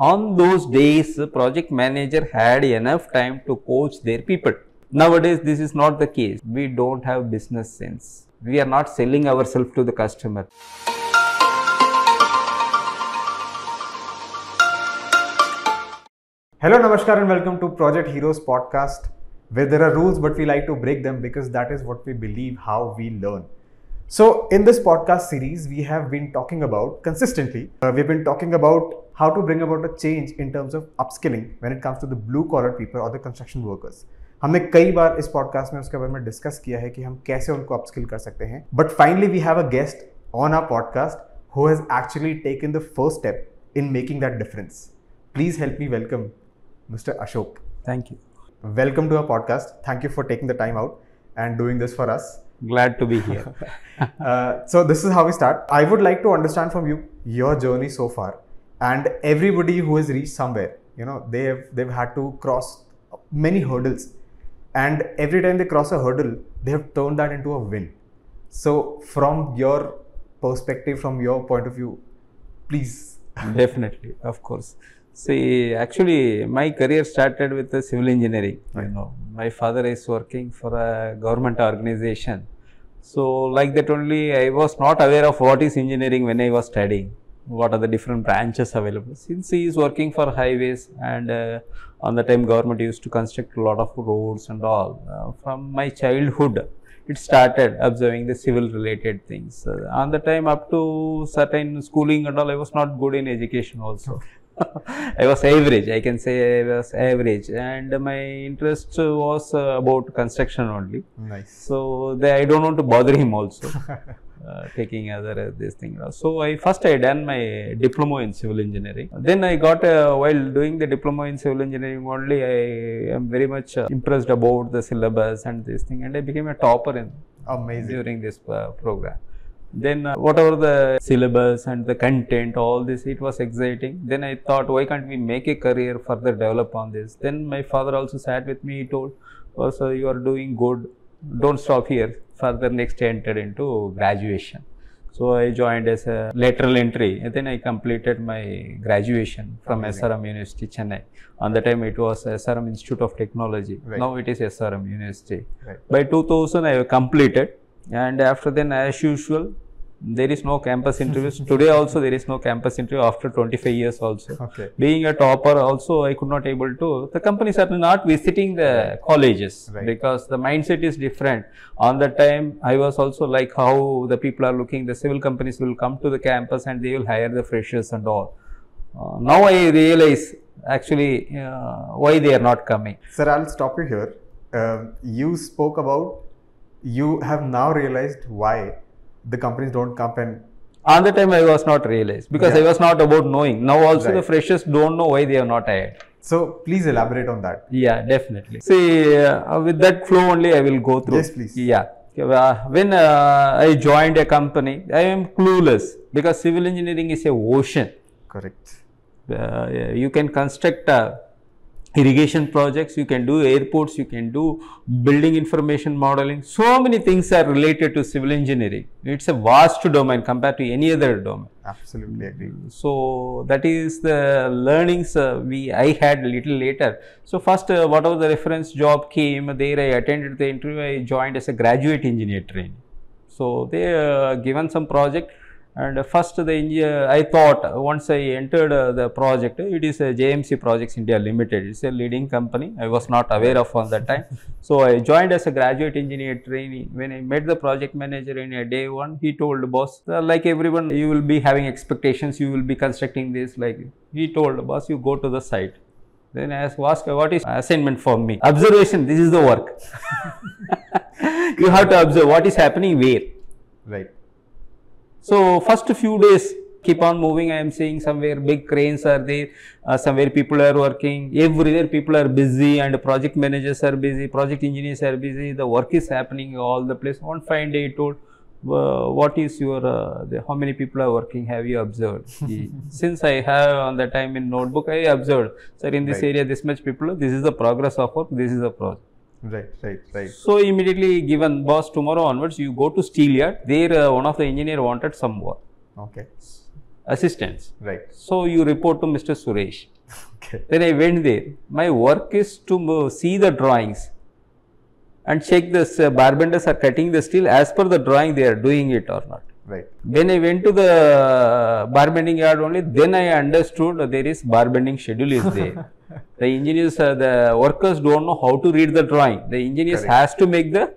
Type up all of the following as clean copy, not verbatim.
On those days, the project manager had enough time to coach their people. Nowadays, this is not the case. We don't have business sense. We are not selling ourselves to the customer. Hello, Namaskar and welcome to Project Heroes podcast, where there are rules but we like to break them because that is what we believe, how we learn. So in this podcast series, we have been talking about consistently, we've been talking about how to bring about a change in terms of upskilling when it comes to the blue collar people or the construction workers. हमने कई बार इस podcast में उसके बारे में discuss किया है कि हम कैसे उनको अपस्किल कर सकते हैं. But finally we have a guest on our podcast who has actually taken the first step in making that difference. Please help me welcome Mr. Ashok. Thank you. Welcome to our podcast. Thank you for taking the time out and doing this for us. Glad to be here. So this is how we start. I would like to understand from you your journey so far, and everybody who has reached somewhere, you know, they've had to cross many hurdles, and every time they cross a hurdle, they have turned that into a win. So from your perspective, from your point of view, please. Definitely, of course. See, actually, my career started with the civil engineering. Right. You know, my father is working for a government organization. So, like that only, I was not aware of what is engineering when I was studying. What are the different branches available? Since he is working for highways and on the time government used to construct a lot of roads and all. From my childhood, it started observing the civil related things. On the time up to certain schooling and all, I was not good in education also. I was average, I can say I was average, and my interest was about construction only. Nice. So I don't want to bother him also, taking other this thing. So first I done my diploma in civil engineering. Then I got, while doing the diploma in civil engineering only, I am very much impressed about the syllabus and this thing, and I became a topper in during this program. Then whatever the syllabus and the content, all this, it was exciting. Then I thought, why can't we make a career, further develop on this? Then my father also sat with me. He told, oh, so you are doing good, don't stop here. Further next I entered into graduation. So I joined as a lateral entry, and then I completed my graduation from SRM University, Chennai. On the time it was SRM Institute of Technology. Right. Now it is SRM University. Right. By 2000 I have completed. And after then, as usual, there is no campus interviews. Today also there is no campus interview after 25 years also. Okay. Being a topper also, I could not able to, the companies are not visiting the colleges. Right. Because the mindset is different. On the time, I was also like how the people are looking, the civil companies will come to the campus and they will hire the freshers and all. Now I realize actually why they are not coming. Sir, I'll stop you here. You spoke about, you have now realized why the companies don't come, and on the time I was not realized because I was not about knowing. Now also the freshers don't know why they are not hired. So please elaborate on that. Yeah, definitely. See, with that flow only I will go through. Yes, please. Yeah. When I joined a company, I am clueless because civil engineering is a ocean. Correct. You can construct irrigation projects, you can do airports, you can do building information modeling. So many things are related to civil engineering. It's a vast domain compared to any other domain. Absolutely agree. So that is the learnings I had a little later. So first, whatever the reference job came, there I attended the interview. I joined as a graduate engineer training. So they given some project. And first, I thought once I entered the project, it is a JMC Projects India Limited. It's a leading company. I was not aware of on that time. So I joined as a graduate engineer trainee. When I met the project manager in a day one, he told boss, like everyone, you will be having expectations. You will be constructing this. Like he told boss, you go to the site. Then I asked, what is assignment for me? Observation. This is the work. You have to observe what is happening where. Right. So first few days keep on moving. I am seeing somewhere big cranes are there, somewhere people are working, everywhere people are busy and project managers are busy, project engineers are busy, the work is happening all the place. One fine day he told, what is your, how many people are working, have you observed? Since I have on the time in notebook, I observed, sir, in this area this much people, this is the progress of work, this is the project. Right. So immediately given, boss, tomorrow onwards you go to steel yard. There one of the engineer wanted some work. Okay. assistants. Right. So you report to Mr. Suresh. Okay. Then I went there. My work is to see the drawings and check the barbenders are cutting the steel as per the drawing they are doing it or not. Right. When I went to the barbending yard only, then I understood there is barbending schedule is there. The engineers, the workers don't know how to read the drawing. The engineers Correct. has to make the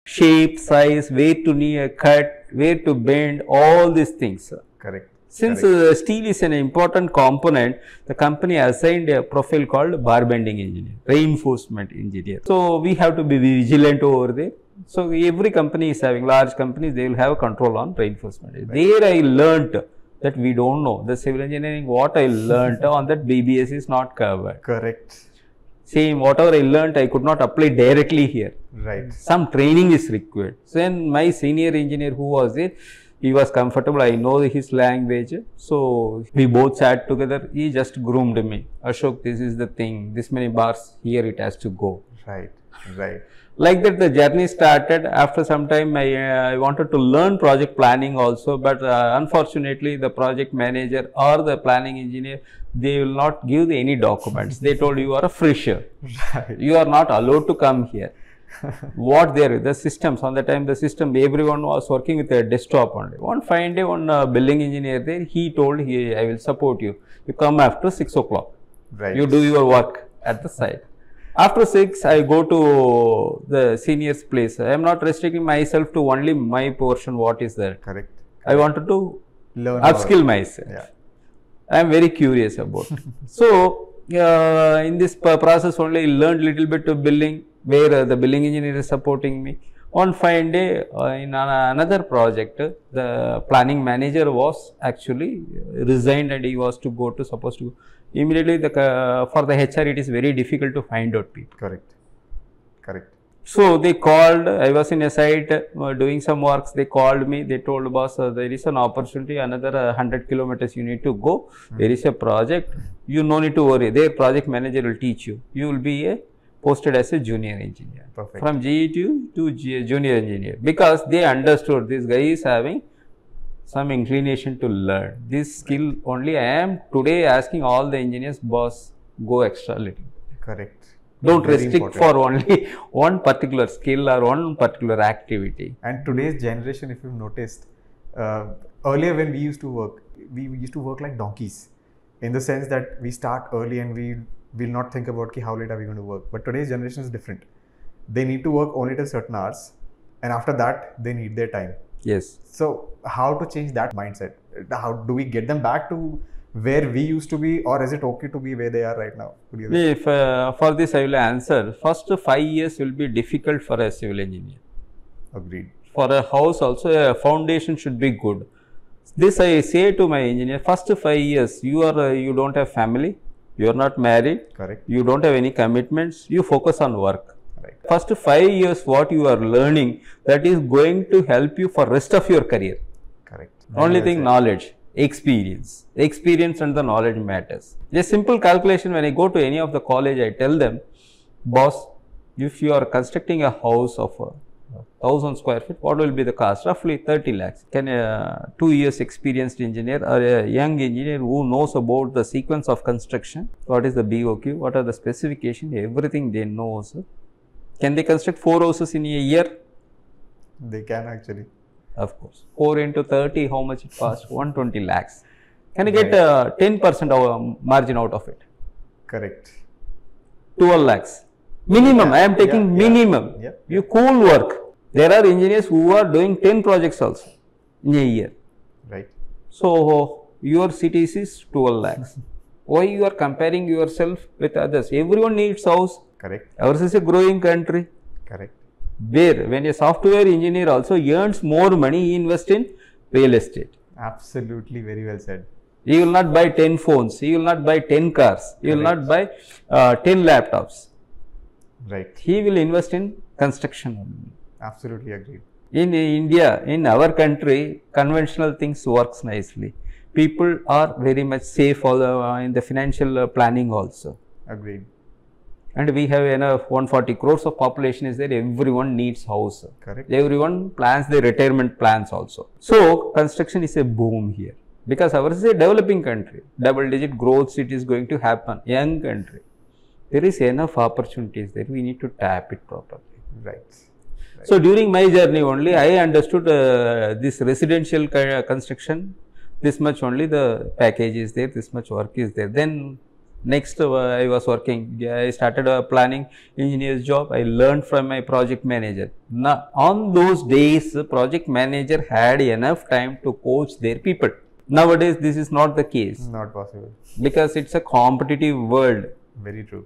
shape, size, where to cut, where to bend, all these things. Correct. Since Correct. steel is an important component, the company assigned a profile called bar bending engineer, reinforcement engineer. So we have to be vigilant over there. So every company is having, large companies, they will have a control on reinforcement. Right. There I learnt that we don't know. The civil engineering, what I learnt on that BBS is not covered. Correct. Same, whatever I learnt, I could not apply directly here. Right. Some training is required. So then my senior engineer who was there, he was comfortable. I know his language. So we both sat together. He just groomed me. Ashok, this is the thing. This many bars, here it has to go. Right. Right. Like that, the journey started. After some time, I wanted to learn project planning also, but unfortunately, the project manager or the planning engineer, they will not give any documents. They told you are a fresher. Right. You are not allowed to come here. What there, the systems, on the time the system, everyone was working with a desktop only. One fine day, one building engineer there, he told, I will support you. You come after 6 o'clock. Right. You do your work at the site. After 6, I go to the senior's place. I am not restricting myself to only my portion, what is there. Correct. I wanted to Learn upskill more. myself. Yeah. I am very curious about it. So, in this process only, I learned little bit of billing, where the billing engineer is supporting me. One fine day, in another project, the planning manager was actually resigned and he was to go to, supposed to, immediately for the HR, it is very difficult to find out people. Correct. Correct. So they called, I was in a site doing some works, they called me, they told boss, there is an opportunity, another 100 kilometers you need to go, there is a project, you no need to worry, their project manager will teach you, you will be posted as a junior engineer. Perfect. From GE to junior engineer, because they understood this guy is having some inclination to learn. This skill only I am today asking all the engineers, boss, go extra little. Correct. Don't Very restrict important. for only one particular skill or one particular activity. And today's generation, if you've noticed, earlier when we used to work like donkeys, in the sense that we start early and we will not think about ki how late are we going to work. But today's generation is different. They need to work only till certain hours, and after that they need their time. Yes. So how to change that mindset? How do we get them back to where we used to be, or is it okay to be where they are right now? If for this I will answer. First 5 years will be difficult for a civil engineer. Agreed. For a house also, a foundation should be good. This I say to my engineer, first 5 years you don't have family, you are not married, Correct. you don't have any commitments, you focus on work. Right. First 5 years what you are learning, that is going to help you for rest of your career. Correct. Only Very thing, well said. knowledge, experience. Experience and the knowledge matters. A simple calculation, when I go to any of the college, I tell them, boss, if you are constructing a house of 1000 square feet, what will be the cost? Roughly 30 lakhs. Can a 2 years experienced engineer or a young engineer who knows about the sequence of construction, what is the BOQ, what are the specifications, everything they know, sir. Can they construct 4 houses in a year? They can actually. Of course. 4 into 30, how much it costs? 120 lakhs. Can you get 10% margin out of it? Correct. 12 lakhs. Minimum. Yeah, I am taking yeah, minimum. yeah. You cool work. There are engineers who are doing 10 projects also in a year. Right. So, your cities is 12 lakhs. Why you are comparing yourself with others? Everyone needs house. Correct. Ours is a growing country. Correct. Where when a software engineer also earns more money, he invests in real estate. Absolutely, very well said. He will not buy 10 phones, he will not buy 10 cars, he will not buy 10 laptops. Right. He will invest in construction only. Absolutely agreed. In India, in our country, conventional things works nicely. People are very much safe in the financial planning also. Agreed. And we have enough 140 crores of population is there, everyone needs house. Correct. Everyone plans their retirement plans also. So, construction is a boom here. Because ours is a developing country. Double digit growth, it is going to happen. Young country. There is enough opportunities there. We need to tap it properly. Right. So during my journey only, I understood this residential construction. This much only the package is there. This much work is there. Then next I was working. I started a planning engineer's job. I learned from my project manager. Now on those days, the project manager had enough time to coach their people. Nowadays, this is not the case. Not possible. Because it's a competitive world. Very true.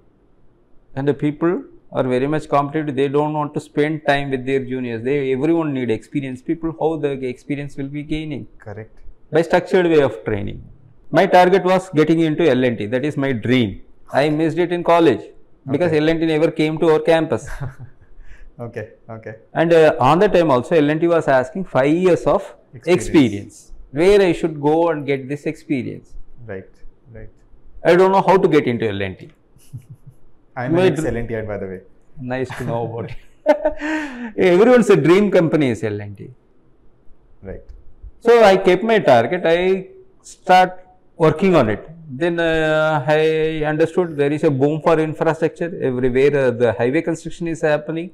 And the people are very much competitive. They don't want to spend time with their juniors. Everyone need experienced people. How the experience will be gaining? Correct. By structured way of training. My target was getting into L&T. That is my dream. I missed it in college because L&T never came to our campus. Okay. And on the time also L&T was asking 5 years of experience. Where I should go and get this experience. Right. I don't know how to get into L&T. I'm an ex-L&T by the way. Nice to know about it. Everyone's a dream company is L&T. Right. So I kept my target. I start working on it. Then I understood there is a boom for infrastructure everywhere. The highway construction is happening,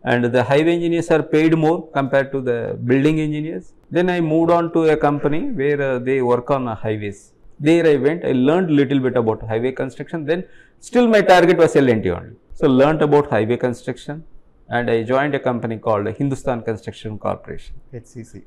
and the highway engineers are paid more compared to the building engineers. Then I moved on to a company where they work on highways. There I went. I learned little bit about highway construction. Then still my target was L&T only. So learned about highway construction, and I joined a company called Hindustan Construction Corporation. HCC.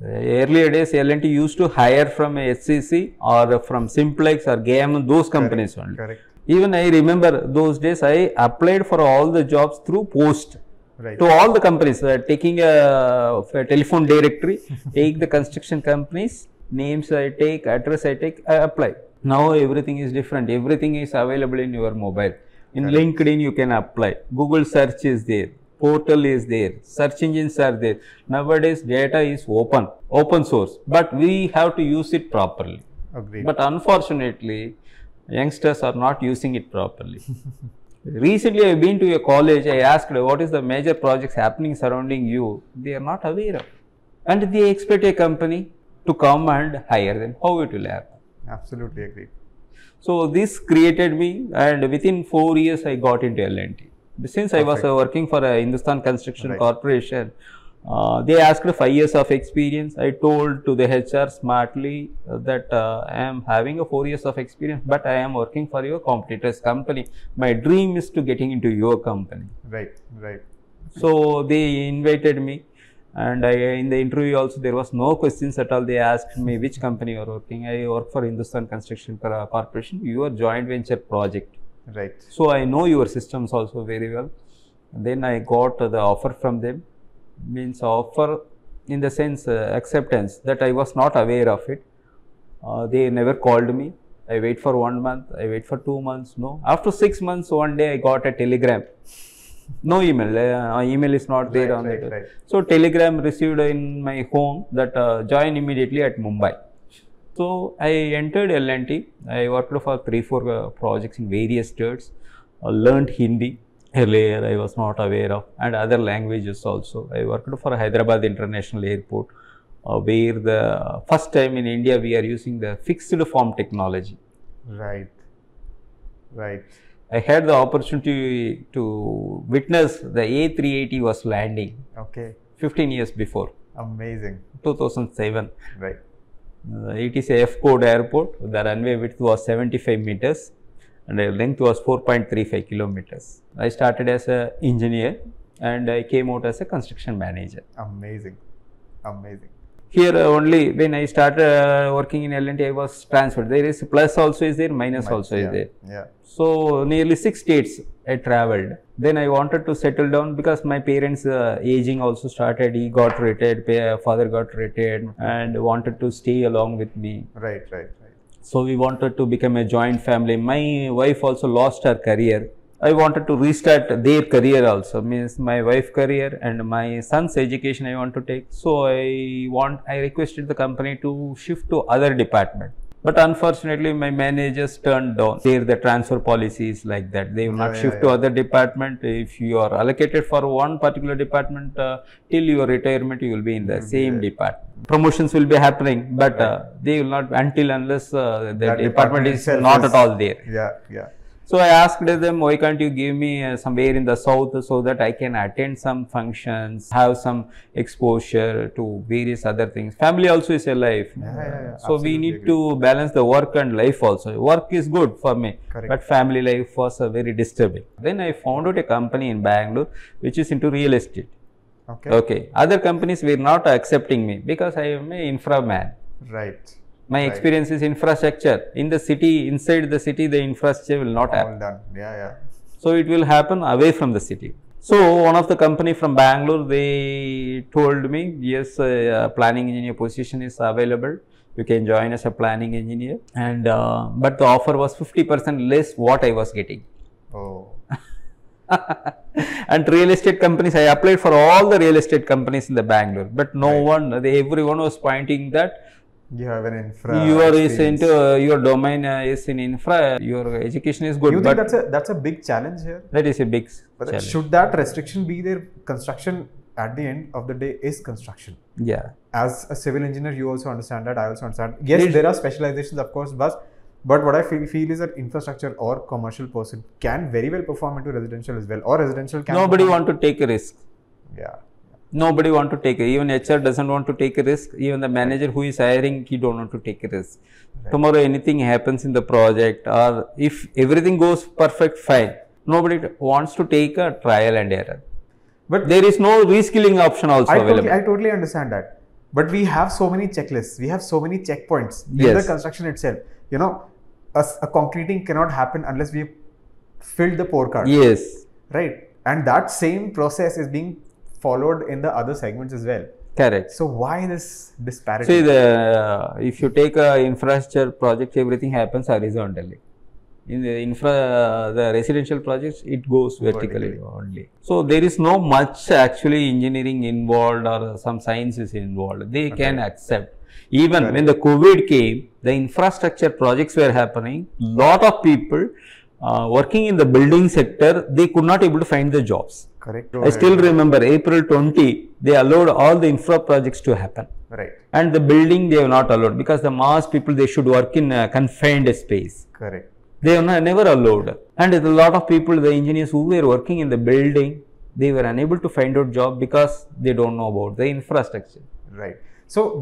Earlier days, L&T used to hire from a HCC or from Simplex or GAM, those companies only. Correct. Even I remember those days, I applied for all the jobs through post. Right. To all the companies, taking a telephone directory, take the construction companies, names I take, address I take, I apply. Now everything is different. Everything is available in your mobile. In LinkedIn, you can apply. Google search is there. Portal is there. Search engines are there. Nowadays, data is open source. But we have to use it properly. Agreed. But unfortunately, youngsters are not using it properly. Recently, I have been to a college. I asked, what is the major projects happening surrounding you? They are not aware of. And they expect a company to come and hire them. How it will happen? Absolutely agreed. So this created me, and within 4 years I got into L&T. Since I was working for a Hindustan Construction Corporation, they asked 5 years of experience. I told to the HR smartly that I am having a 4 years of experience, but I am working for your competitor's company. My dream is to getting into your company. Right. So they invited me. And in the interview also, there was no questions at all. They asked me which company you are working. I work for Hindustan Construction Corporation, your joint venture project. Right. So I know your systems also very well. Then I got the offer from them. Means offer in the sense acceptance that I was not aware of it. They never called me. I wait for 1 month. I wait for 2 months. No. After 6 months, one day I got a telegram. No email. Email is not there on it. Right. So telegram received in my home that join immediately at Mumbai. So I entered L&T. I worked for 3-4 projects in various states. Learned Hindi. Earlier I was not aware of, and other languages also. I worked for Hyderabad International Airport, where the first time in India we are using the fixed form technology. Right. I had the opportunity to witness the A380 was landing. Okay. 15 years before. Amazing. 2007. Right. It is a F-code airport. The runway width was 75 meters and the length was 4.35 kilometers. I started as an engineer and I came out as a construction manager. Amazing. Here only when I started working in L&T, I was transferred. There is plus also is there, minus also is there. Yeah. So nearly 6 states I travelled. Then I wanted to settle down because my parents aging also started. He got retired, father got retired and wanted to stay along with me. Right. So we wanted to become a joint family. My wife also lost her career. I wanted to restart their career also, means my wife's career and my son's education I want to take. So I requested the company to shift to other department. But unfortunately, my managers turned down. There, the transfer policy is like that. They will not shift to other department. If you are allocated for one particular department, till your retirement, you will be in the same department. Promotions will be happening, but they will not unless the department is not at all there. Yeah. So I asked them, why can't you give me somewhere in the south so that I can attend some functions, have some exposure to various other things. Family also is a life. So we need to balance the work and life also. Work is good for me, but family life was very disturbing. Then I found out a company in Bangalore which is into real estate. Okay. Other companies were not accepting me because I am an infra man. Right. My experience is infrastructure. In the city, inside the city, the infrastructure will not happen. All done. Yeah. So it will happen away from the city. So one of the company from Bangalore, they told me, yes, planning engineer position is available. You can join as a planning engineer. And but the offer was 50% less what I was getting. Oh. And real estate companies, I applied for all the real estate companies in the Bangalore, but no one, everyone was pointing that you have an infra. Your domain is in infra. Your education is good. You think that's a big challenge here? That is a big challenge. Should that restriction be there? Construction at the end of the day is construction. Yeah. As a civil engineer, you also understand that. I also understand. Yes, there are specializations, of course, but what I feel is that infrastructure or commercial person can very well perform into residential as well, or residential can. Nobody want to take a risk. Yeah. Nobody want to take it. Even HR doesn't want to take a risk. Even the manager who is hiring, he don't want to take a risk. Tomorrow anything happens in the project, or if everything goes perfect, fine. Nobody wants to take a trial and error. But there is no reskilling option also available. I totally understand that. But we have so many checklists. We have so many checkpoints in the construction itself. You know, a concreting cannot happen unless we filled the pour card. Yes. Right. And that same process is being followed in the other segments as well. Correct. So why this disparity? See, if you take a infrastructure project, everything happens horizontally. In the residential projects, it goes vertically only. So there is no much actually engineering involved or some sciences involved. They can accept. Even when the COVID came, the infrastructure projects were happening. Lot of people working in the building sector, they could not able to find the jobs. Correct. I still remember April 20, they allowed all the infra projects to happen. Right. And the building they have not allowed because the mass people, they should work in a confined space. Correct. They are never allowed. And a lot of people, the engineers who were working in the building, they were unable to find out job because they don't know about the infrastructure. Right. So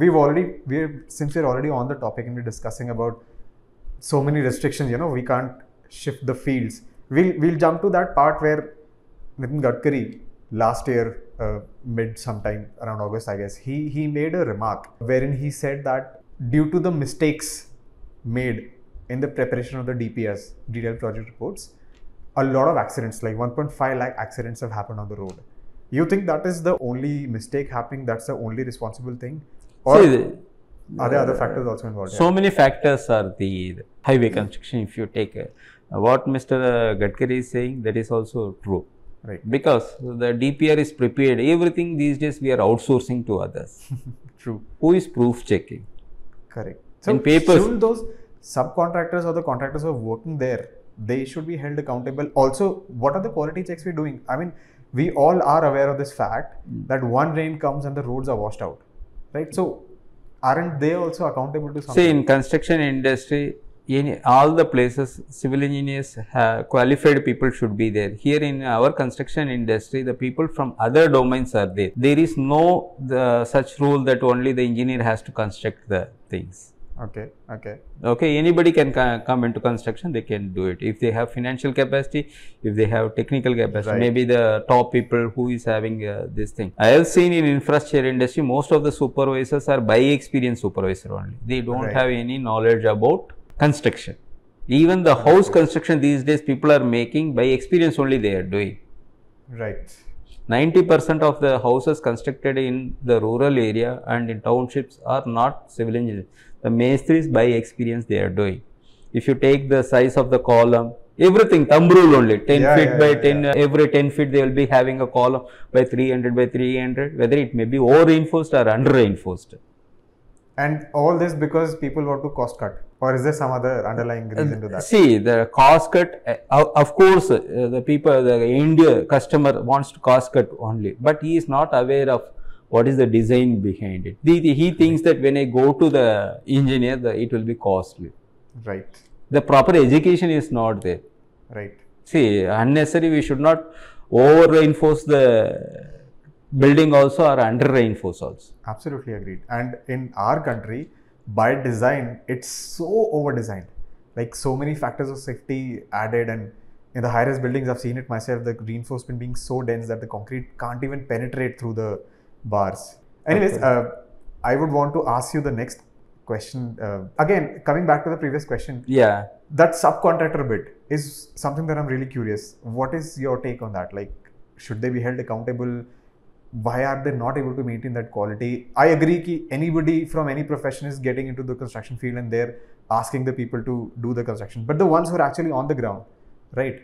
since we're already on the topic and we're discussing about so many restrictions, we can't shift the fields. We'll jump to that part where Nitin Gadkari last year, mid sometime around August, I guess, he made a remark wherein he said that due to the mistakes made in the preparation of the DPRs, detailed project reports, a lot of accidents, like 1.5 lakh accidents have happened on the road. You think that is the only mistake happening? That's the only responsible thing? Or are there other factors also involved? So many factors are the highway construction. If you take what Mr. Gadkari is saying, that is also true. Right. Because the DPR is prepared. Everything these days we are outsourcing to others. True. Who is proof checking? Correct. So in papers, shouldn't those subcontractors or the contractors who are working there, they should be held accountable? Also, what are the quality checks we're doing? I mean, we all are aware of this fact that one rain comes and the roads are washed out, right? So, aren't they also accountable to something? See, in construction industry, in all the places, civil engineers, qualified people should be there. Here in our construction industry, the people from other domains are there. There is no such rule that only the engineer has to construct the things. Okay, anybody can come into construction, they can do it. If they have financial capacity, if they have technical capacity, maybe the top people who is having this thing. I have seen in infrastructure industry, most of the supervisors are by experience supervisor only. They don't have any knowledge about construction. Even the house construction these days, people are making by experience only they are doing. Right. 90% of the houses constructed in the rural area and in townships are not civil engineers. The mastris by experience they are doing. If you take the size of the column, everything thumb rule only, 10 feet by 10, every 10 feet they will be having a column by 300 by 300, whether it may be over reinforced or under reinforced. And all this because people want to cost cut, or is there some other underlying reason to that? See, the cost cut, of course, the people, the India customer wants to cost cut only, but he is not aware of what is the design behind it. He thinks that when I go to the engineer, it will be costly. Right. The proper education is not there. Right. See, unnecessary, we should not over reinforce the building also or under reinforce also. Absolutely agreed. And in our country, by design, it's so over designed. Like so many factors of safety added, and in the high-rise buildings, I've seen it myself, the reinforcement being so dense that the concrete can't even penetrate through the bars. Anyways, I would want to ask you the next question. Again, coming back to the previous question. Yeah. That subcontractor bit is something that I'm really curious. What is your take on that? Like, should they be held accountable? Why are they not able to maintain that quality? I agree that anybody from any profession is getting into the construction field and they're asking the people to do the construction. But the ones who are actually on the ground, right?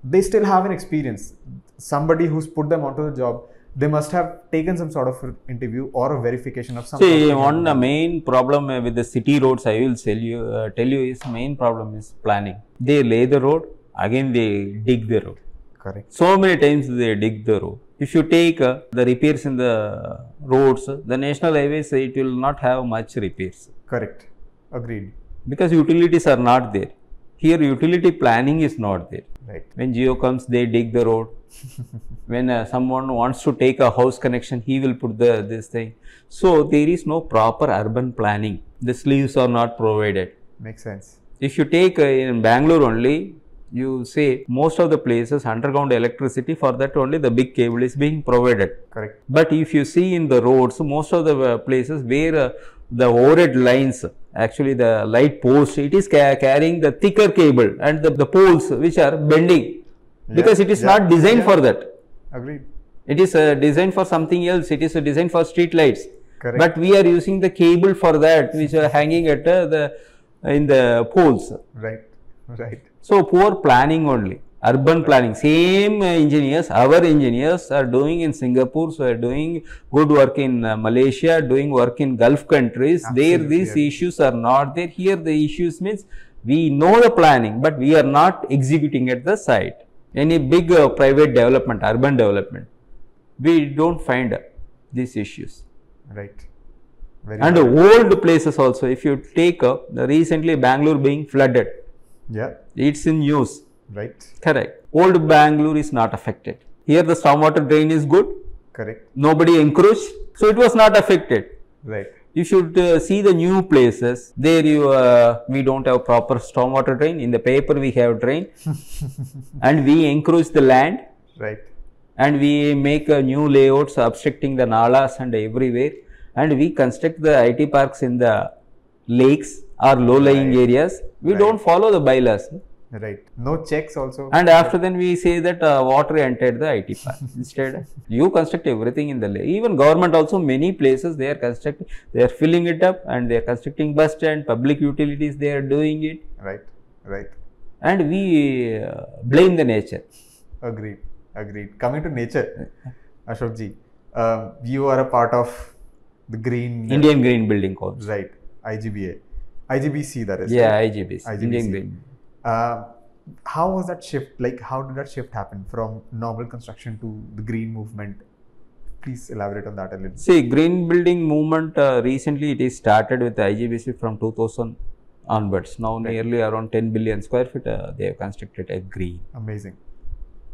They still have an experience. Somebody who's put them onto the job, they must have taken some sort of interview or a verification of some sort. See, one main problem with the city roads, I will tell you is main problem is planning. They lay the road, again they dig the road. Correct. So many times they dig the road. If you take the repairs in the roads, the national highways, it will not have much repairs. Correct. Agreed. Because utilities are not there. Here utility planning is not there. Right. When Geo comes, they dig the road. When someone wants to take a house connection, he will put this thing. So there is no proper urban planning. The sleeves are not provided. Makes sense. If you take in Bangalore only, you say most of the places underground electricity, for that only the big cable is being provided. Correct. But if you see in the roads, most of the places where the overhead lines, actually the light post, it is carrying the thicker cable and the poles which are bending, because it is not designed for that. Agreed. It is designed for something else. It is designed for street lights. Correct. But we are using the cable for that, which are hanging at in the poles. Right. Right. So poor planning only, urban planning. Same engineers, our engineers are doing in Singapore, so are doing good work in Malaysia, doing work in Gulf countries. Absolutely. There these issues are not there. Here the issues means we know the planning, but we are not executing at the site. Any big private development, urban development, we don't find these issues. Right. Very And old places also, if you take recently Bangalore being flooded. Yeah. It's in news. Right. Correct. Old Bangalore is not affected. Here the stormwater drain is good. Correct. Nobody encroached. So it was not affected. Right. You should see the new places. There we don't have proper stormwater drain. In the paper we have drain. And we encroach the land. Right. And we make new layouts obstructing the nalas and everywhere. And we construct the IT parks in the lakes or low-lying areas. We don't follow the bylaws. Right. No checks also. And after then we say that water entered the IT park. Instead, you construct everything in the lake. Even government also, many places they are constructing, they are filling it up and they are constructing bus stand, public utilities, they are doing it. Right. Right. And we blame the nature. Agreed. Agreed. Coming to nature, Ashok ji, you are a part of the green... Indian Green Building Council. Right. IGBA. IGBC that is. Yeah, right? IGBC. Indian Green. How was that shift? Like, how did that shift happen from normal construction to the green movement? Please elaborate on that a little. See, green building movement recently it is started with the IGBC from 2000 onwards. Now nearly around 10 billion square feet they have constructed as green. Amazing.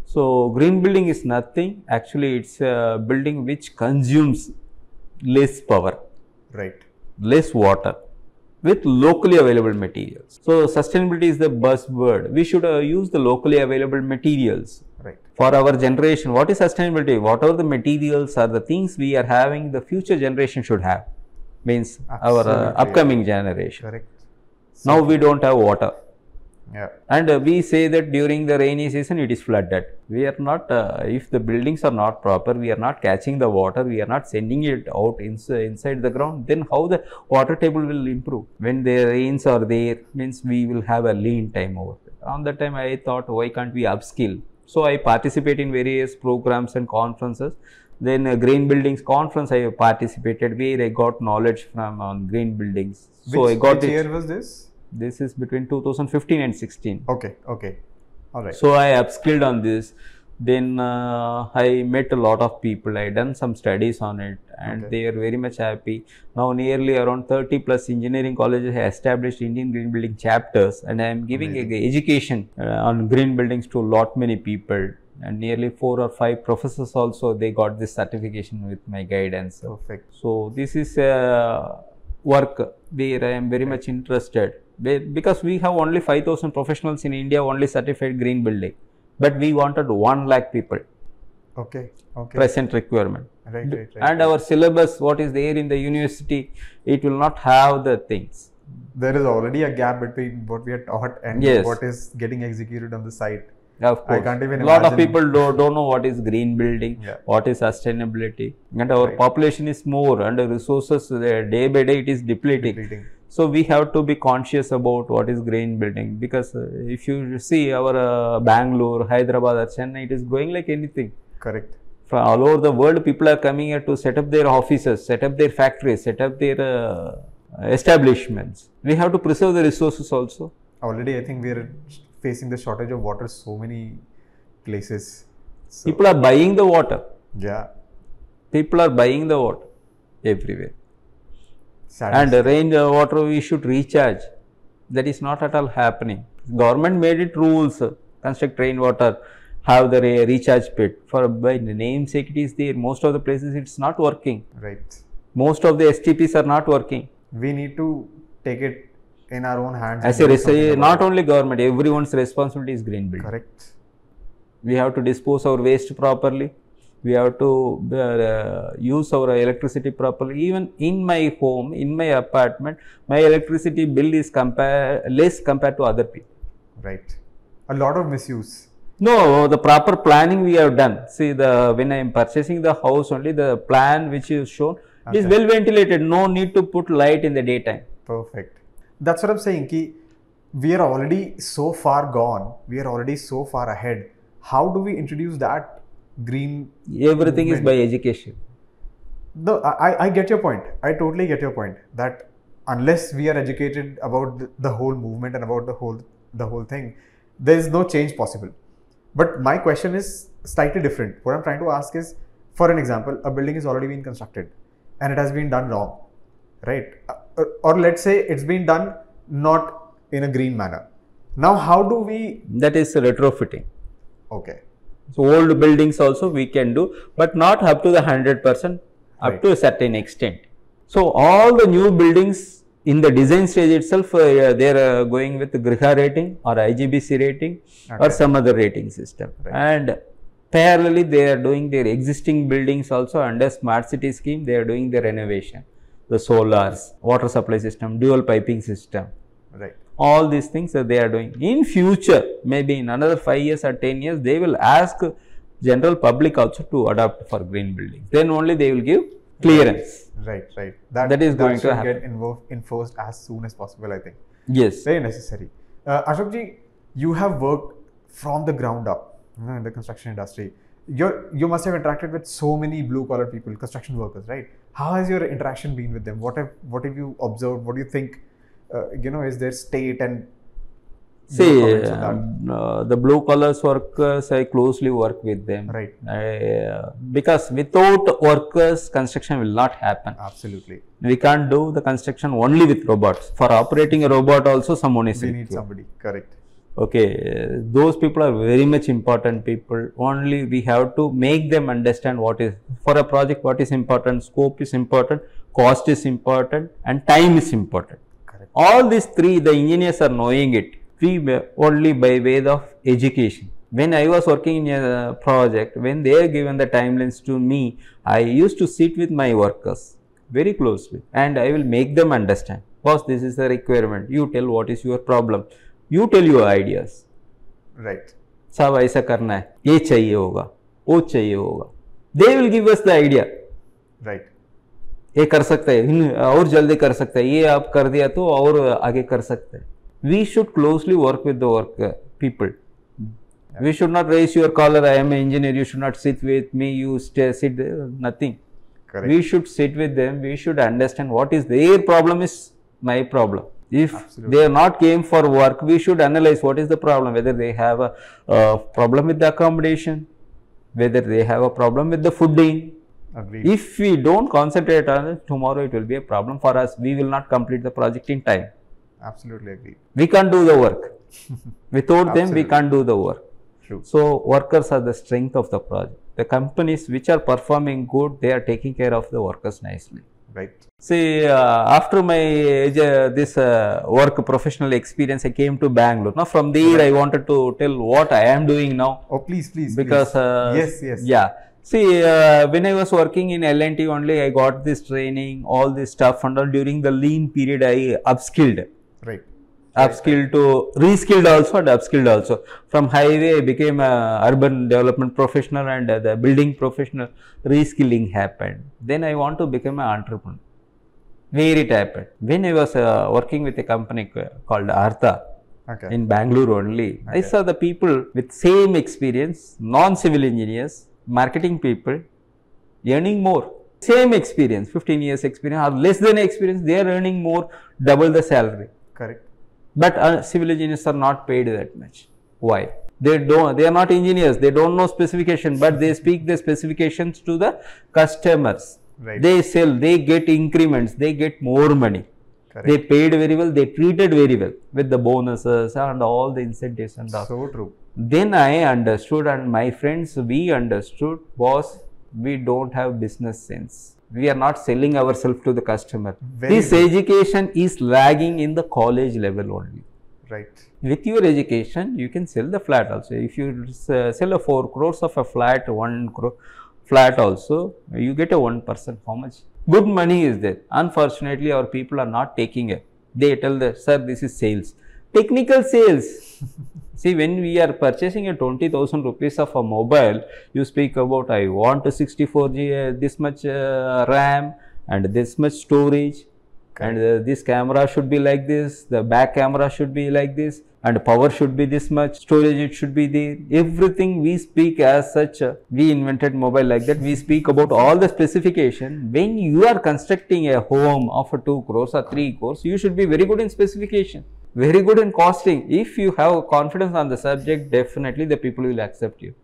So green building is nothing. Actually, it's a building which consumes less power, right, less water, with locally available materials. So sustainability is the buzzword. We should use the locally available materials. Right. For our generation, what is sustainability? Whatever the materials are the things we are having, the future generation should have. Means Absolutely. Our upcoming generation. Correct. Now we don't have water. Yeah. And we say that during the rainy season it is flooded. We are not, if the buildings are not proper, we are not catching the water, we are not sending it out inside the ground, then how the water table will improve? When the rains are there, means we will have a lean time over it. On that time I thought, why can't we upskill? So I participate in various programs and conferences Then green buildings conference I participated, where I got knowledge from on green buildings. So I got which year was this? This is between 2015 and 16. Okay, okay, all right. So I upskilled on this. Then I met a lot of people. I done some studies on it, and they are very much happy. Now nearly around 30 plus engineering colleges have established Indian green building chapters, and I am giving education on green buildings to lot many people. And nearly 4 or 5 professors also, they got this certification with my guidance. Perfect. So this is work where I am very much interested, because we have only 5,000 professionals in India only certified green building, but we wanted 1 lakh people. Okay, okay. Present requirement. Right. And our syllabus, what is there in the university, it will not have the things. There is already a gap between what we are taught and what is getting executed on the site. Of course. I can't even imagine. A lot of people don't know what is green building, what is sustainability, and our population is more, and the resources day by day it is depleting. So we have to be conscious about what is green building, because if you see our Bangalore, Hyderabad or Chennai, it is going like anything. Correct. From all over the world, people are coming here to set up their offices, set up their factories, set up their establishments. We have to preserve the resources also. Already I think we are facing the shortage of water so many places. So, people are buying the water. Yeah. People are buying the water everywhere. Sadness. And rain water we should recharge. That is not at all happening. Government made it rules, construct rainwater, have the recharge pit. For by the namesake it is there. Most of the places it's not working. Right. Most of the STPs are not working. We need to take it in our own hands. As a say, not only government, everyone's responsibility is green building. Correct. We have to dispose our waste properly. We have to use our electricity properly. Even in my home, in my apartment, my electricity bill is less compared to other people. Right. A lot of misuse. No, the proper planning we have done. See, when I am purchasing the house, only the plan which is shown is well ventilated. No need to put light in the daytime. Perfect. That's what I'm saying. Ki we are already so far gone. We are already so far ahead. How do we introduce that green? Everything movement is by education. No, I get your point. I totally get your point. That unless we are educated about the whole movement and about the whole thing, there is no change possible. But my question is slightly different. What I'm trying to ask is, for an example, a building is already been constructed and it has been done wrong, right? Or let's say it's been done not in a green manner. Now, how do we? That is retrofitting. Okay. So old buildings also we can do, but not up to the 100%, up to a certain extent. So all the new buildings in the design stage itself, they are going with the Griha rating or IGBC rating or some other rating system. And parallelly, they are doing their existing buildings also under smart city scheme. They are doing the renovation, the solars, water supply system, dual piping system. Right. All these things that they are doing. In future, maybe in another 5 years or 10 years, they will ask general public also to adopt for green buildings. Then only they will give clearance. Right. That is going to happen. Get enforced as soon as possible, I think. Yes. Very necessary. Ashok ji, you have worked from the ground up in the construction industry. You must have interacted with so many blue collar people, construction workers, right? How has your interaction been with them? What have you observed? What do you think? Is their state and see the blue collars workers, I closely work with them, right? Because without workers, construction will not happen. Absolutely, we can't do the construction only with robots. For operating a robot, also someone is we need somebody. Correct. Okay, those people are very much important people. Only we have to make them understand what is for a project. What is important? Scope is important, cost is important, and time is important. All these three, the engineers are knowing it. We only by way of education. When I was working in a project, when they are given the timelines to me, I used to sit with my workers very closely and I will make them understand. Boss, this is the requirement. You tell what is your problem. You tell your ideas. Right. सब ऐसा करना है, ये चाहिए होगा, वो चाहिए होगा. They will give us the idea. Right. ये कर सकते हैं और जल्दी कर सकते हैं, ये आप कर दिया तो और आगे कर सकते हैं. We should closely work with the people. We should not raise your collar. I am an engineer. You should not sit with me. You sit there. Nothing. Correct. We should sit with them. We should understand what is their problem is my problem. If they are not came for work, we should analyze what is the problem. Whether they have a problem with the accommodation, whether they have a problem with the fooding. Agreed. If we don't concentrate on it, tomorrow it will be a problem for us. We will not complete the project in time. Absolutely agreed. We can't do the work. Without them, we can't do the work. True. So, workers are the strength of the project. The companies which are performing good, they are taking care of the workers nicely. Right. See, after my this work professional experience, I came to Bangalore. Now, from there, I wanted to tell what I am doing now. Oh, please. Because yes. Yeah. See, when I was working in L&T only, I got this training, all this stuff, and all during the lean period, I upskilled. Right. Upskilled to reskilled also and upskilled also. From highway, I became a urban development professional and the building professional. Reskilling happened. Then I want to become an entrepreneur. Where it happened? When I was working with a company called Artha in Bangalore only, I saw the people with same experience, non-civil engineers, marketing people, earning more. Same experience, 15 years experience or less than experience, they are earning more, double the salary. Correct. But civil engineers are not paid that much. Why? They are not engineers, they don't know specification, but they speak the specifications to the customers. Right. They sell, they get increments, they get more money. Correct. They paid very well, they treated very well with the bonuses and all the incentives and all. So true. Then I understood, and my friends, we understood, was we don't have business sense. We are not selling ourselves to the customer. This education is lagging in the college level only. Right. With your education, you can sell the flat also. If you sell a 4 crores of a flat, 1 crore flat also, you get a 1%. How much? Good money is there. Unfortunately, our people are not taking it. They tell the sir, this is sales. Technical sales. See, when we are purchasing a 20,000 rupees of a mobile, you speak about I want a 64G, this much RAM and this much storage. And this camera should be like this, the back camera should be like this, and power should be this much, storage it should be there. Everything we speak as such, we invented mobile like that. We speak about all the specification. When you are constructing a home of a 2 crores or 3 crores, you should be very good in specification, very good in costing. If you have confidence on the subject, definitely the people will accept you,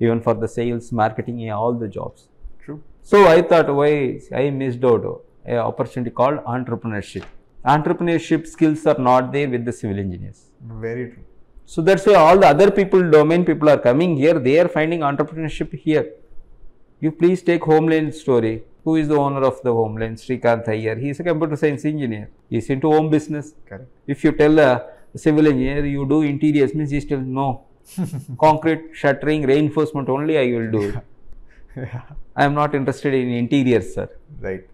even for the sales, marketing, all the jobs. True. So I thought, why I missed out an opportunity called entrepreneurship. Entrepreneurship skills are not there with the civil engineers. Very true. So that's why all the other people, domain people are coming here. They are finding entrepreneurship here. You please take Homeland story. Who is the owner of the Homeland? Srikanth Iyer. He is a computer science engineer. He is into home business. Correct. If you tell a civil engineer you do interiors, means he still no. Concrete, shuttering, reinforcement only I will do. Yeah. I am not interested in interiors, sir. Right.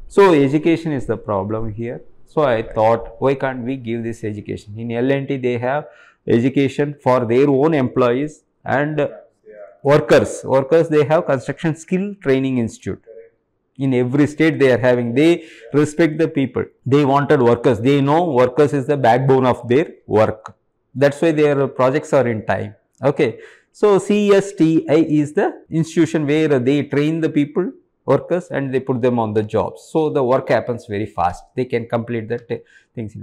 So education is the problem here. So I thought, why can't we give this education? In L&T, they have education for their own employees and workers. Workers, they have construction skill training institute. In every state they are having. They respect the people. They wanted workers. They know workers is the backbone of their work. That's why their projects are in time. Okay. So CSTI is the institution where they train the people, workers, and they put them on the jobs. So the work happens very fast. They can complete the things.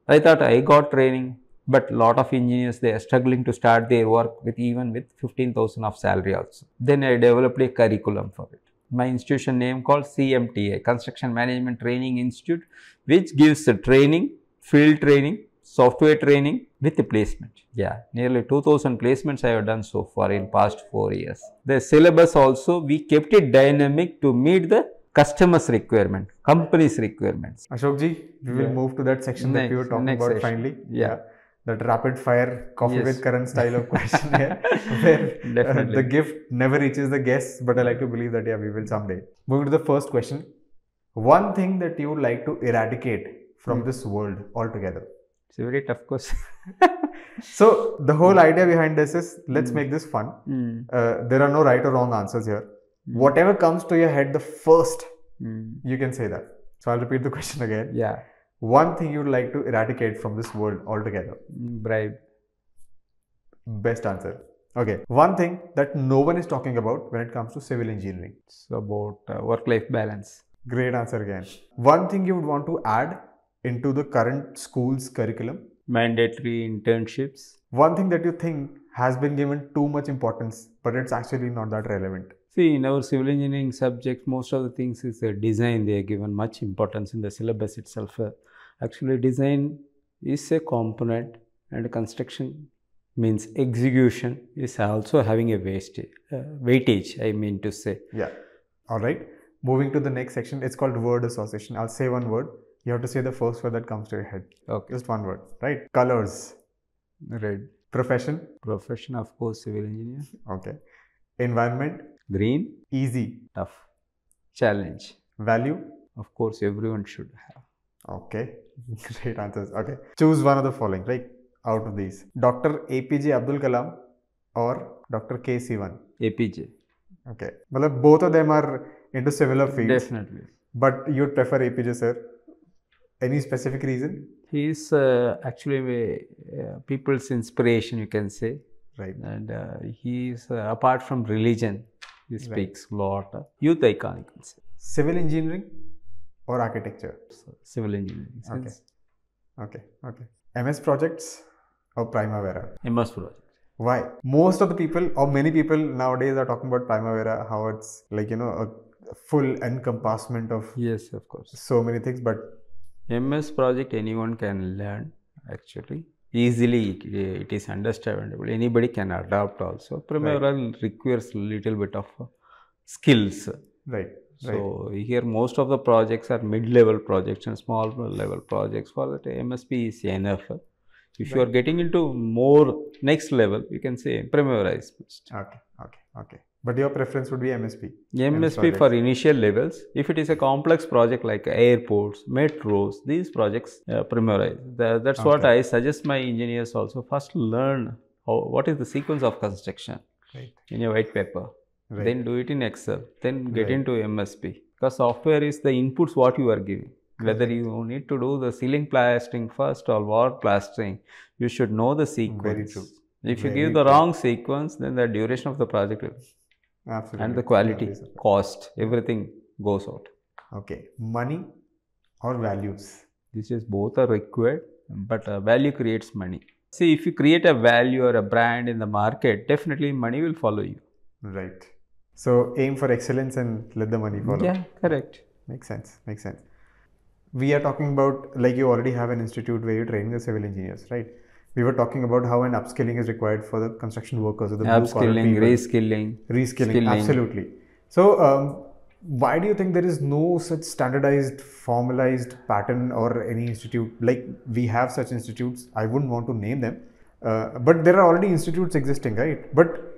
I thought I got training, but lot of engineers, they are struggling to start their work with even with 15,000 of salary also. Then I developed a curriculum for it. My institution name called CMTI, Construction Management Training Institute, which gives a training, field training, software training with the placement. Yeah, nearly 2,000 placements I have done so far in past 4 years. The syllabus also, we kept it dynamic to meet the customer's requirement, company's requirements. Ashokji, we will move to that section that we were talking about finally. Yeah. That rapid fire coffee with Karan style of question here, where the gift never reaches the guests, but I like to believe that, yeah, we will someday. Moving to the first question. One thing that you would like to eradicate from this world altogether? It's a very tough question. So, the whole idea behind this is, let's make this fun. There are no right or wrong answers here. Whatever comes to your head the first, you can say that. So, I'll repeat the question again. Yeah. One thing you'd like to eradicate from this world altogether? Bribe. Best answer. Okay. One thing that no one is talking about when it comes to civil engineering. It's about work-life balance. Great answer again. One thing you would want to add into the current school's curriculum. Mandatory internships. One thing that you think has been given too much importance, but it's actually not that relevant. See, in our civil engineering subject, most of the things is design. They are given much importance in the syllabus itself. Actually, design is a component, and construction means execution is also having a weightage, I mean to say. Yeah. All right. Moving to the next section, it's called word association. I'll say one word. You have to say the first word that comes to your head. Okay. Just one word, right? Colors. Red. Profession. Profession, of course, civil engineer. Okay. Environment. Green. Easy. Tough. Challenge. Value. Of course, everyone should have. Okay. Great answers. Okay. Choose one of the following, right? Out of these. Dr. APJ Abdul Kalam or Dr. KC1? APJ. Okay. Well, both of them are into similar fields. Definitely. But you'd prefer APJ, sir. Any specific reason? He is actually people's inspiration, you can say. Right. And he is, apart from religion, he speaks a lot. Youth icon, you can say. Civil engineering or architecture? So, civil engineering. Okay. Okay. Okay. MS projects or Primavera? MS project. Why? Most of the people or many people nowadays are talking about Primavera, how it's like, a full encompassment of Yes, of course. so many things, but MS project anyone can learn actually. Easily it is understandable. Anybody can adapt also. Primavera requires little bit of skills. Right. So here most of the projects are mid-level projects and small level projects. For that MSP is enough. If you are getting into more next level, you can say Primavera is best. Okay. But your preference would be MSP? MSP for initial levels. If it is a complex project like airports, metros, these projects, Primavera. That's what I suggest my engineers also. First learn what is the sequence of construction in your white paper. Then do it in Excel. Then get into MSP. Because software is the inputs what you are giving. Whether you need to do the ceiling plastering first or wall plastering, you should know the sequence. Very true. If you give the wrong sequence, then the duration of the project will. Absolutely. And the quality, cost, everything goes out. Okay. Money or values? This is both are required, but value creates money. See, if you create a value or a brand in the market, definitely money will follow you. Right. So aim for excellence and let the money follow. Yeah, correct. Makes sense. We are talking about, like, you already have an institute where you're training the civil engineers, right? We were talking about how an upskilling is required for the construction workers or the upskilling, reskilling. Absolutely. So why do you think there is no such standardized, formalized pattern or any institute? Like, we have such institutes, I wouldn't want to name them, but there are already institutes existing, right? But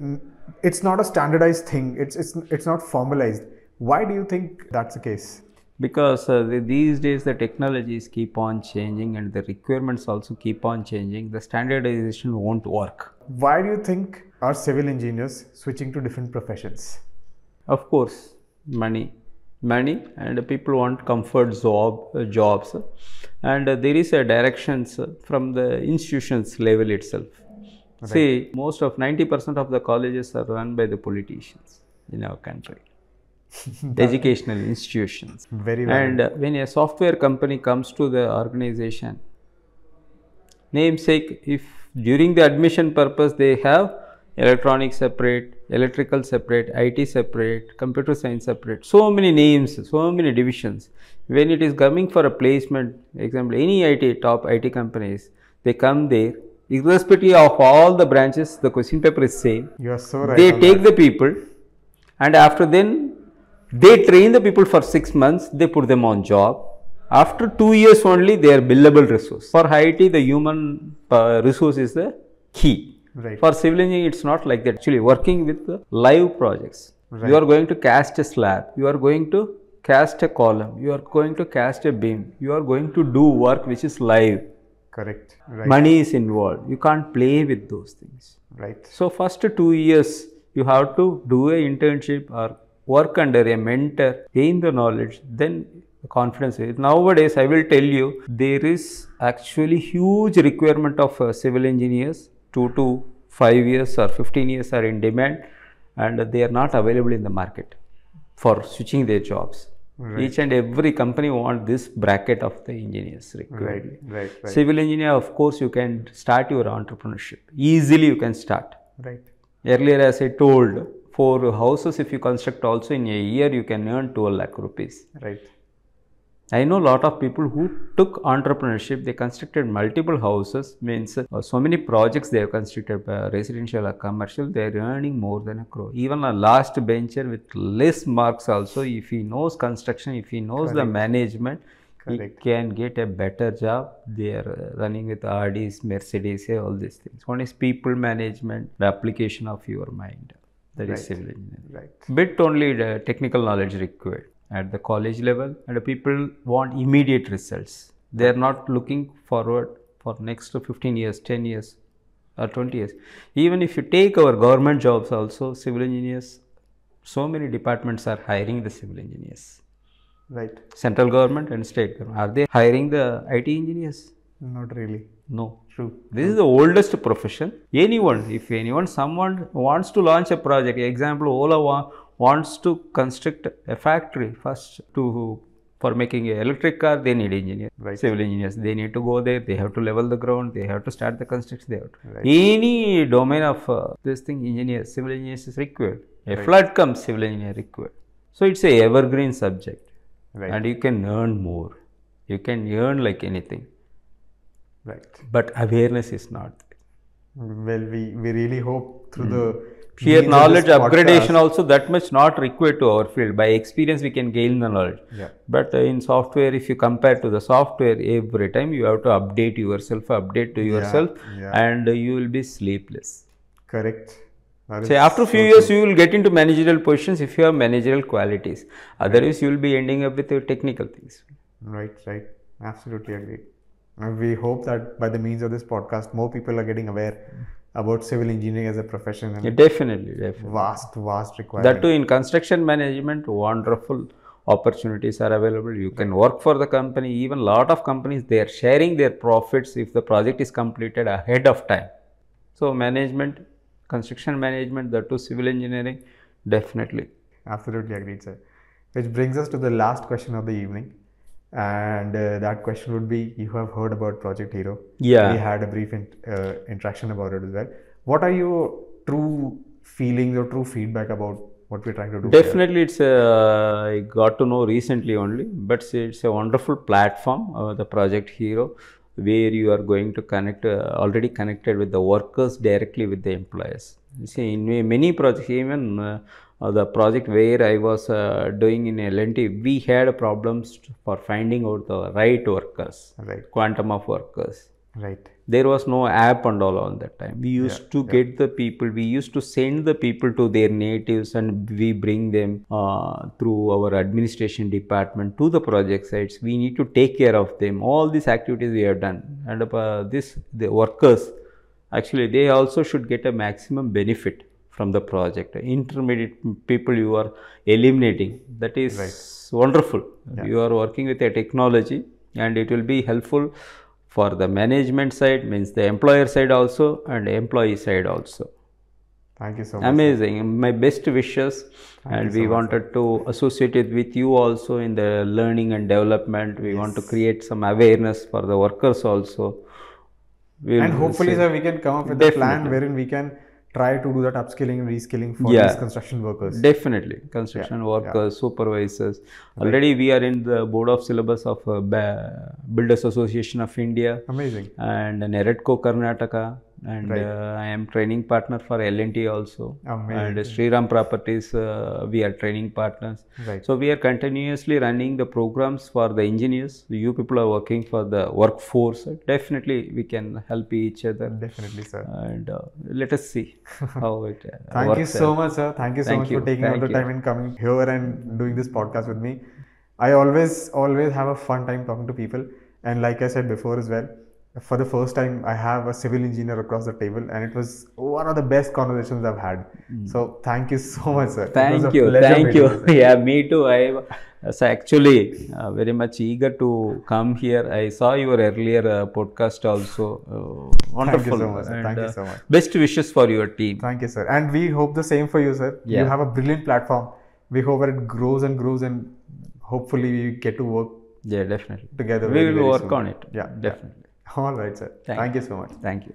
it's not a standardized thing. It's not formalized. Why do you think that's the case? Because these days the technologies keep on changing and the requirements also keep on changing. The standardization won't work. Why do you think are civil engineers switching to different professions? Of course, money, and people want comfort jobs, and there is a directions from the institutions level itself. Right. See, most of 90% of the colleges are run by the politicians in our country. Educational institutions. Very well. And when a software company comes to the organization, namesake, if during the admission purpose they have electronics separate, electrical separate, IT separate, computer science separate, so many names, so many divisions. When it is coming for a placement, example, any top IT companies, they come there, irrespective of all the branches, the question paper is same. You are so right. They take the people, and after then, they train the people for 6 months, they put them on job. After 2 years only, they are billable resource. For IT, the human resource is the key. Right. For civil engineering, it's not like that. Actually, working with the live projects. Right. You are going to cast a slab. You are going to cast a column. You are going to cast a beam. You are going to do work which is live. Correct. Right. Money is involved. You can't play with those things. Right. So, first 2 years, you have to do an internship or work under a mentor, gain the knowledge, then confidence. Nowadays, I will tell you, there is actually huge requirement of civil engineers, 2 to 5 years or 15 years are in demand, and they are not available in the market for switching their jobs. Right. Each and every company want this bracket of the engineers required. Right. Civil engineer, of course, you can start your entrepreneurship. Easily you can start. Right. Earlier, as I told, for houses, if you construct also in a year, you can earn 12 lakh rupees. Right. I know a lot of people who took entrepreneurship, they constructed multiple houses, means so many projects they have constructed, residential or commercial, they are earning more than a crore. Even a last bencher with less marks also, if he knows construction, if he knows the management, he can get a better job. They are running with RDs, Mercedes, all these things. One is people management, the application of your mind. That is civil engineering. Right. Bit only the technical knowledge required at the college level, and people want immediate results. They are not looking forward for next 15 years, 10 years or 20 years. Even if you take our government jobs also, civil engineers, so many departments are hiring the civil engineers. Right. Central government and state government, are they hiring the IT engineers? Not really. No. True. This is the oldest profession. Someone wants to launch a project, example, Ola wants to construct a factory first for making an electric car, they need engineers, civil engineers. They need to go there, they have to level the ground, they have to start the construction. Any domain of this thing, engineers, civil engineers is required. A flood comes, civil engineer required. So it's a evergreen subject, and you can earn more. You can earn like anything. Right. But awareness is not there. Well, we really hope through the sheer knowledge upgradation also that much not required to our field. By experience, we can gain the knowledge. Yeah. But in software, if you compare to the software, every time you have to update yourself, and you will be sleepless. Correct. Say after a few years, you will get into managerial positions if you have managerial qualities. Otherwise, you will be ending up with your technical things. Right. Absolutely agree. We hope that by the means of this podcast, more people are getting aware about civil engineering as a profession. And definitely. Vast requirement. That too, in construction management, wonderful opportunities are available. You can work for the company. Even a lot of companies, they are sharing their profits if the project is completed ahead of time. So management, construction management, that too civil engineering, definitely. Absolutely agreed, sir. Which brings us to the last question of the evening. And that question would be, you have heard about Project Hero. Yeah. We had a brief interaction about it as well. What are your true feelings or true feedback about what we're trying to do? Definitely, I got to know recently only, but it's a wonderful platform, the Project Hero, where you are going to connect, already connected with the workers directly with the employers. You see, in many projects, even the project where I was doing in L&T, we had problems for finding out the right workers, quantum of workers. Right. There was no app and all on that time. We used to get the people, we used to send the people to their natives, and we bring them through our administration department to the project sites. We need to take care of them. All these activities we have done. And the workers, actually, they also should get a maximum benefit from the project. Intermediate people you are eliminating, that is wonderful. You are working with a technology, and it will be helpful for the management side, means the employer side also, and employee side also. Thank you so much. Amazing. My best wishes. And we wanted to associate it with you also in the learning and development. We want to create some awareness for the workers also. And hopefully, sir, we can come up with a plan wherein we can try to do that upskilling and reskilling for these construction workers. Definitely. Construction workers, supervisors. Already we are in the board of syllabus of Builders Association of India. Amazing. And Neredco Karnataka. And I am training partner for L&T also. Amazing. And Sriram Properties, we are training partners. So we are continuously running the programs for the engineers. You people are working for the workforce. Definitely we can help each other. Definitely, sir. And let us see how it Thank works you so much, sir. Thank you so much for taking out the you. time and coming here and doing this podcast with me. I always have a fun time talking to people. And like I said before as well, for the first time, I have a civil engineer across the table, and it was one of the best conversations I've had. So thank you so much, sir. Thank you. Yeah, me too. So actually, very much eager to come here. I saw your earlier podcast also. Wonderful. Thank you so much, sir. And, Thank you so much. Best wishes for your team. Thank you, sir. And we hope the same for you, sir. Yeah. You have a brilliant platform. We hope that it grows and grows, and hopefully we get to work Yeah, definitely. together. We very, will very work soon. on it. Yeah, Definitely. All right, sir. Thank you so much. Thank you.